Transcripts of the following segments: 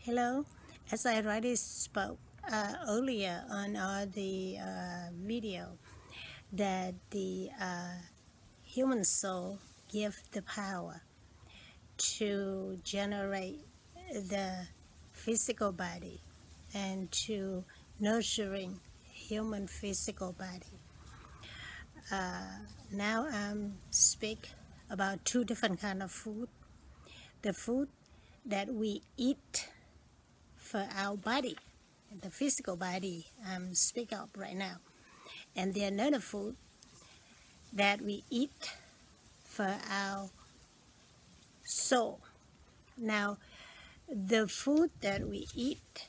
Hello. As I already spoke earlier on the video, that the human soul gives the power to generate the physical body and to nurturing human physical body. Now I'm speak about two different kind of food. The food that we eat for our body, the physical body I'm speaking of right now, and the another food that we eat for our soul. Now, the food that we eat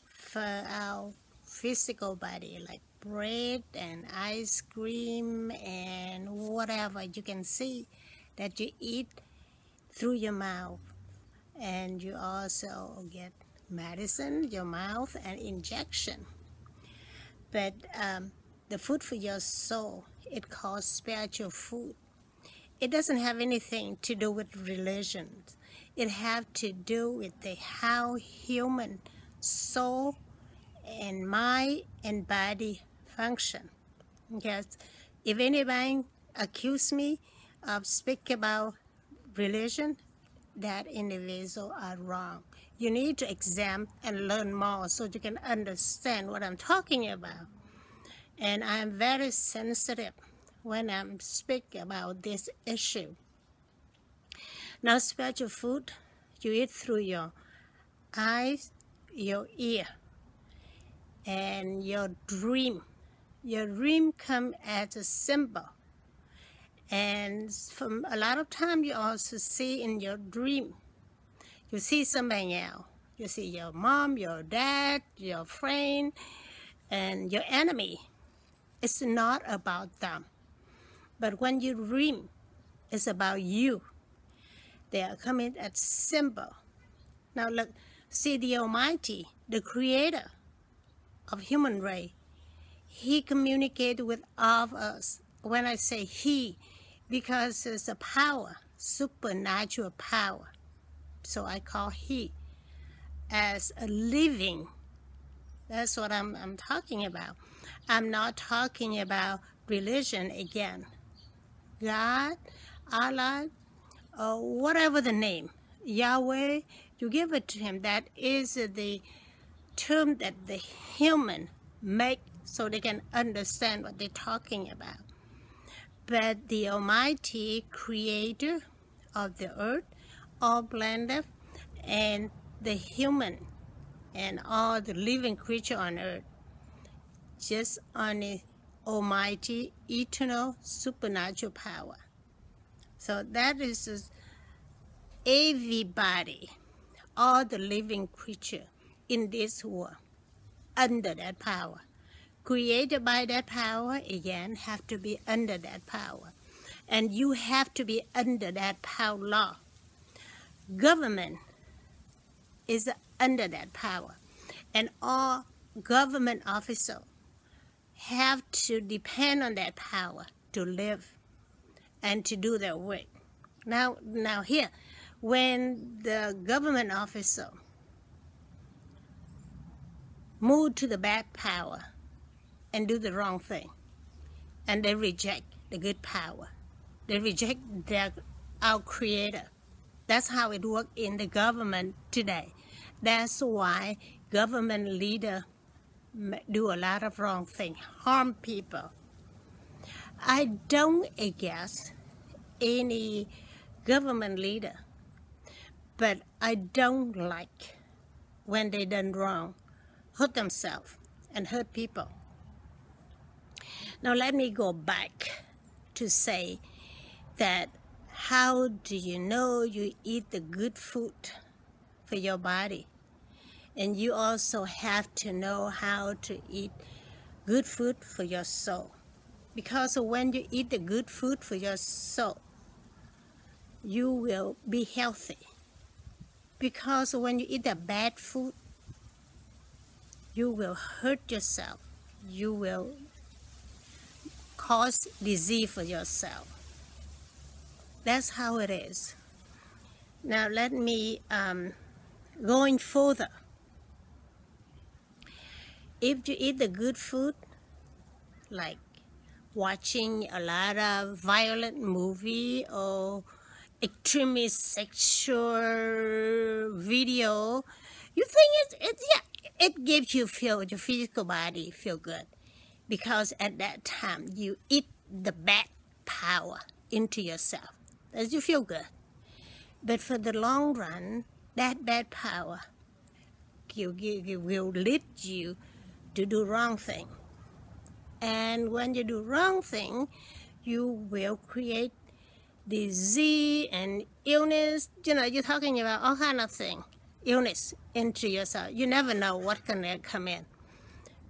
for our physical body, like bread and ice cream and whatever you can see that you eat through your mouth, and you also get medicine, your mouth, and injection. But the food for your soul, it calls spiritual food. It doesn't have anything to do with religion. It have to do with how human soul and mind and body function. Because if anybody accuse me of speaking about religion, that individual are wrong. You need to examine and learn more so you can understand what I'm talking about. And I'm very sensitive when I'm speaking about this issue. Now, spiritual food, you eat through your eyes, your ear, and your dream. Your dream come as a symbol. And from a lot of time, you also see in your dream, you see somebody else. You see your mom, your dad, your friend, and your enemy. It's not about them. But when you dream, it's about you. They are coming as symbol. Now look, see the Almighty, the creator of human race. He communicated with all of us. When I say he, because it's a power, supernatural power. So I call he as a living. That's what I'm talking about. I'm not talking about religion again. God, Allah, or whatever the name, Yahweh, you give it to him. That is the term that the human make so they can understand what they're talking about. But the Almighty Creator of the earth, all planet, and the human, and all the living creature on earth, just on the Almighty, eternal, supernatural power. So that is everybody, all the living creature in this world, under that power. Created by that power, again, have to be under that power. And you have to be under that power law. Government is under that power. And all government officials have to depend on that power to live and to do their work. Now here, when the government officer move to the bad power and do the wrong thing, and they reject the good power, they reject our Creator. That's how it works in the government today. That's why government leaders do a lot of wrong things, harm people. I don't against any government leader, but I don't like when they done wrong, hurt themselves and hurt people. Now let me go back to say that how do you know you eat the good food for your body? And you also have to know how to eat good food for your soul. Because when you eat the good food for your soul, you will be healthy. Because when you eat the bad food, you will hurt yourself. You will cause disease for yourself. That's how it is. Now let me, going further, If you eat the good food, like watching a lot of violent movie or extremely sexual video, you think it gives you your physical body feel good, because at that time you eat the bad power into yourself, as you feel good. But for the long run, that bad power will lead you to do wrong thing. And when you do wrong thing, you will create disease and illness. You're talking about all kind of things, illness into yourself. You never know what can come in,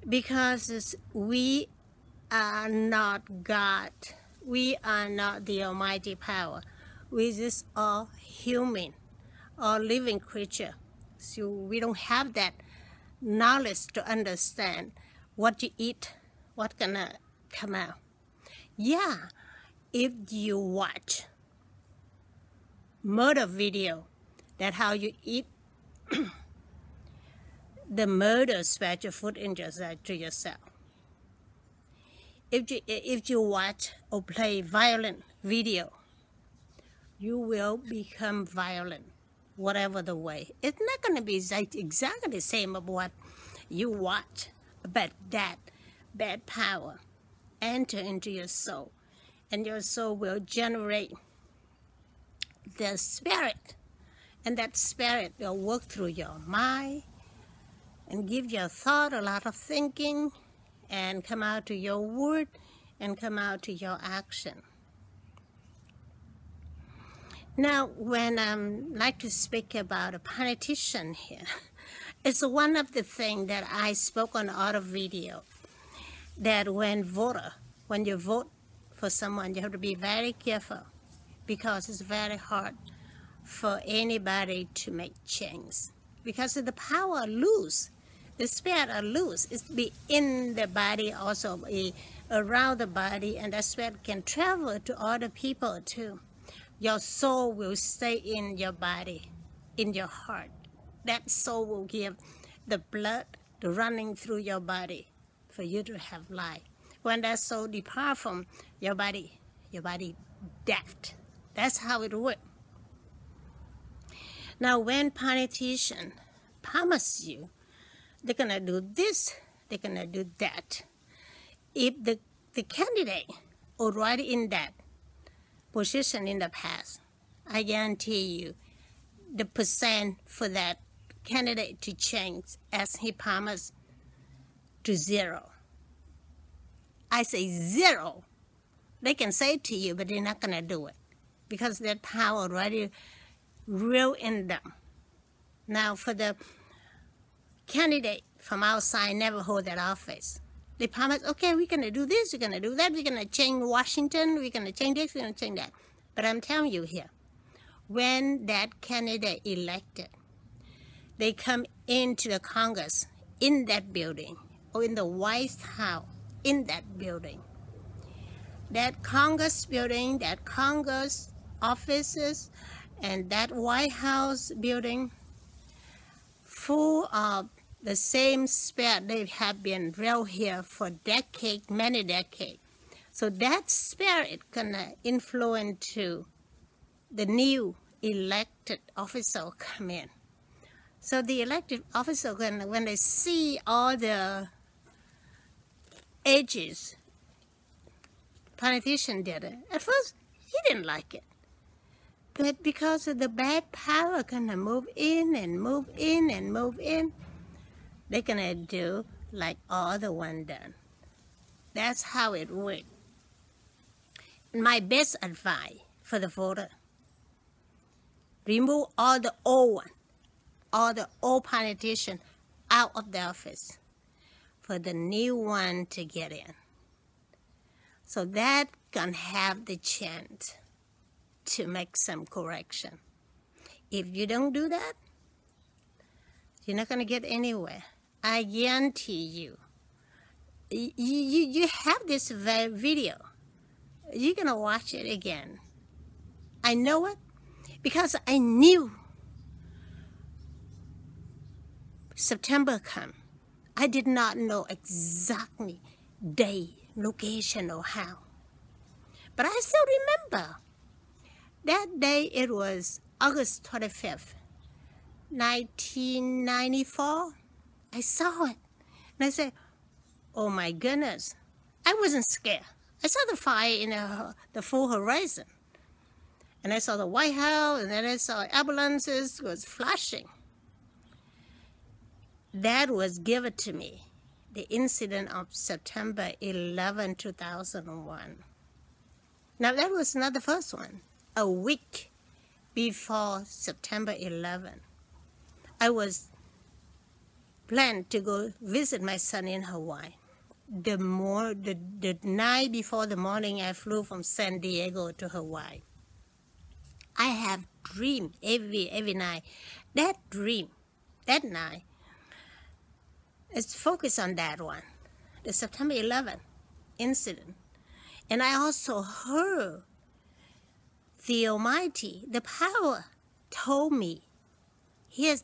because we are not God. We are not the almighty power. We just are human, or living creature. So we don't have that knowledge to understand what you eat, what's gonna come out. Yeah, if you watch murder video, that how you eat the murder special food into yourself. If you watch or play violent video, you will become violent, whatever the way. It's not going to be exactly the same of what you watch, but that bad power enter into your soul, and your soul will generate the spirit, and that spirit will work through your mind and give your thought a lot of thinking, and come out to your word and come out to your action. Now, when I like to speak about a politician here, it's one of the things that I spoke on other video, that when you vote for someone, you have to be very careful, because it's very hard for anybody to make change, because the power loose, the spirit are loose. It's be in the body, also be around the body, and that spirit can travel to other people too. Your soul will stay in your body, in your heart. That soul will give the blood to running through your body for you to have life. When that soul depart from your body death. That's how it works. Now, when politicians promise you they're gonna do this, they're gonna do that, if the candidate already in that position in the past, I guarantee you the percent for that candidate to change as he promised to zero. I say zero. They can say it to you, but they're not going to do it, because that power already real in them. Now, for the candidate from outside never hold that office. They promise, okay, we're going to do this, we're going to do that, we're going to change Washington, we're going to change this, we're going to change that. But I'm telling you here, when that candidate elected, they come into the Congress in that building, or in the White House in that building. That Congress building, that Congress offices, and that White House building, full of the same spirit. They have been real here for decades, many decades. So that spirit gonna influence to the new elected officer come in. So the elected officer, when they see all the ages politician did it, at first he didn't like it. But because of the bad power gonna move in and move in and move in, they're gonna do like all the one done. That's how it works. My best advice for the voter, remove all the old one, all the old politicians out of the office for the new one to get in. So that can have the chance to make some correction. If you don't do that, you're not going to get anywhere. I guarantee you. You have this video. You're going to watch it again. I know it because I knew September come. I did not know exactly day, location, or how. But I still remember that day. It was August 25th, 1994. I saw it. And I said, oh my goodness. I wasn't scared. I saw the fire in the full horizon. And I saw the White House, and then I saw ambulances was flashing. That was given to me, the incident of September 11, 2001. Now, that was not the first one. A week before September 11, I was planned to go visit my son in Hawaii. The night before the morning, I flew from San Diego to Hawaii. I have dreamed every night. That dream, that night, is focused on that one, the September 11 incident. And I also heard the Almighty, the power, told me.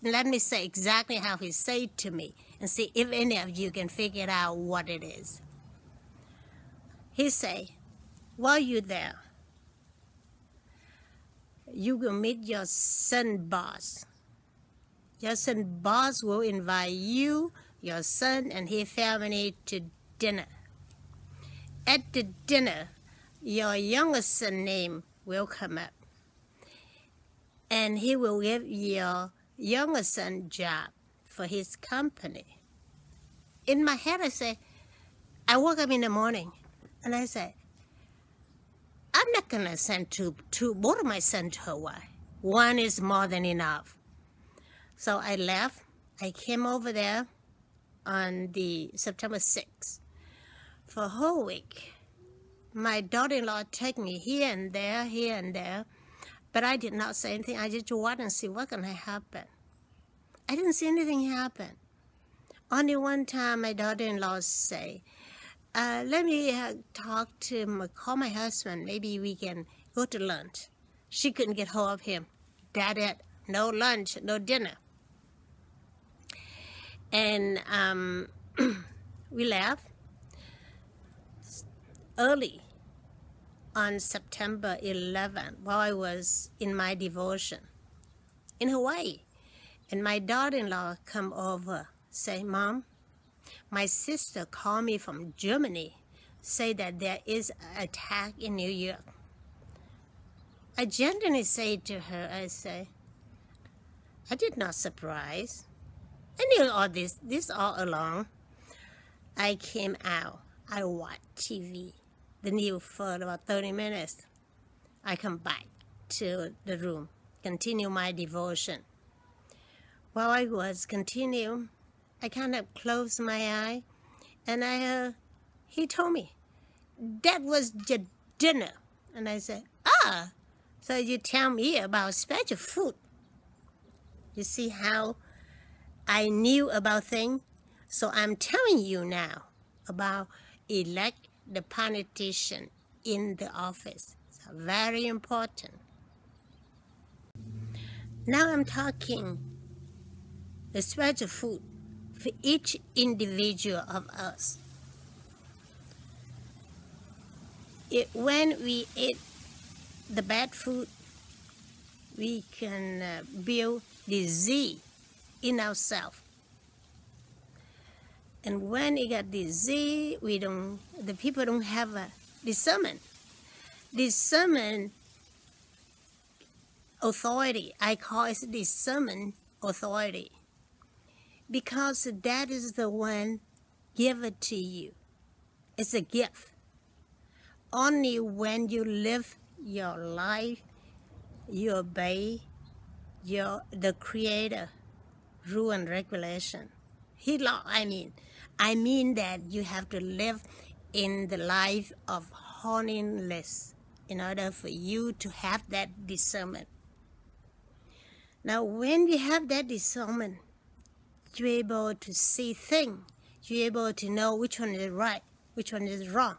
Let me say exactly how he said to me and see if any of you can figure out what it is. He said, while you're there, you will meet your son boss. Your son boss will invite you, your son, and his family to dinner. At the dinner, your youngest son name will come up. And he will give your youngest son job for his company. In my head, I woke up in the morning, and I said, I'm not going to send both of my sons to Hawaii. One is more than enough. So I left. I came over there on the September 6th. For a whole week, my daughter-in-law took me here and there, but I did not say anything. I just watched and see what's going to happen. I didn't see anything happen. Only one time my daughter-in-law say, let me call my husband. Maybe we can go to lunch. She couldn't get hold of him. That it. No lunch, no dinner. And we left early on September 11 while I was in my devotion in Hawaii. And my daughter-in-law come over, say, Mom, my sister called me from Germany, say that there is an attack in New York. I gently say to her, I did not surprise. I knew all this all along. I came out. I watched TV, the news for about 30 minutes. I come back to the room, continue my devotion. While I was continuing, I kind of closed my eye, and he told me, that was your dinner. And I said, so you tell me about special food. You see how I knew about things? So I'm telling you now about elect the politician in the office. It's very important. Now I'm talking the special food for each individual of us. When we eat the bad food, we can build disease in ourselves. And when you got disease, the people don't have a discernment. Discernment authority, I call it discernment authority, because that is the one given to you. It's a gift. Only when you live your life, you obey the Creator rule and regulation. I mean that you have to live in the life of holiness in order for you to have that discernment. Now, when you have that discernment, you're able to see things. You're able to know which one is right, which one is wrong.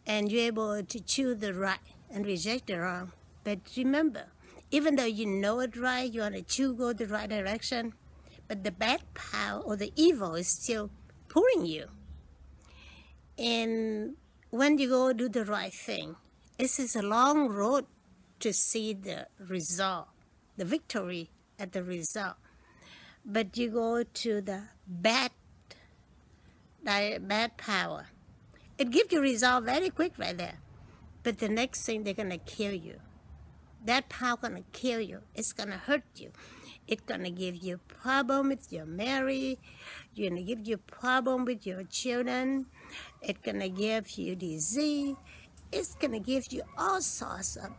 And you're able to choose the right and reject the wrong. But remember, even though you know it right, you want to go the right direction, but the bad power or the evil is still pulling you. And when you go do the right thing, this is a long road to see the result, the victory at the result. But you go to the bad power. It gives you result very quick right there. But the next thing, they're going to kill you. That power going to kill you. It's going to hurt you. It's going to give you problem with your marriage. It's going to give you problem with your children. It's going to give you disease. It's going to give you all sorts of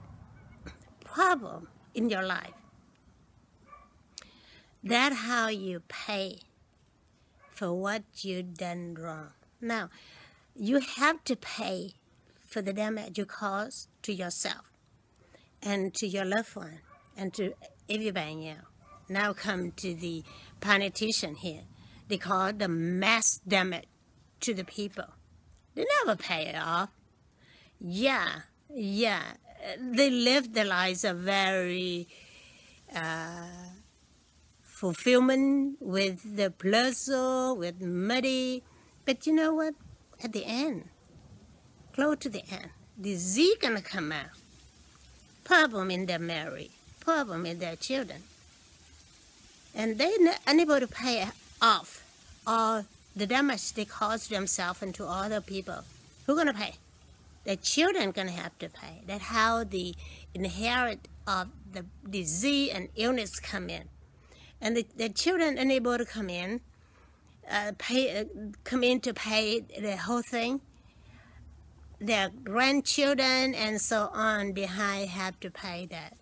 problem in your life. That's how you pay for what you done wrong. Now, you have to pay for the damage you caused to yourself and to your loved one and to everybody else. Now come to the politician here. They call it the mass damage to the people. They never pay it off. Yeah. They live their lives a very fulfillment with the pleasure, with money. But you know what? At the end, close to the end, disease gonna come out. Problem in their marriage, problem in their children. And they're not unable to pay off all the damage they caused themselves and to other people. Who's gonna pay? The children gonna have to pay. That's how the inherit of the disease and illness come in. And the children unable to come in to pay the whole thing. Their grandchildren and so on behind have to pay that.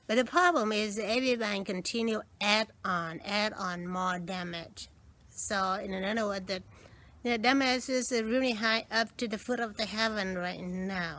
But the problem is everybody continue add on more damage. So in other words, the damage is really high up to the foot of the heaven right now.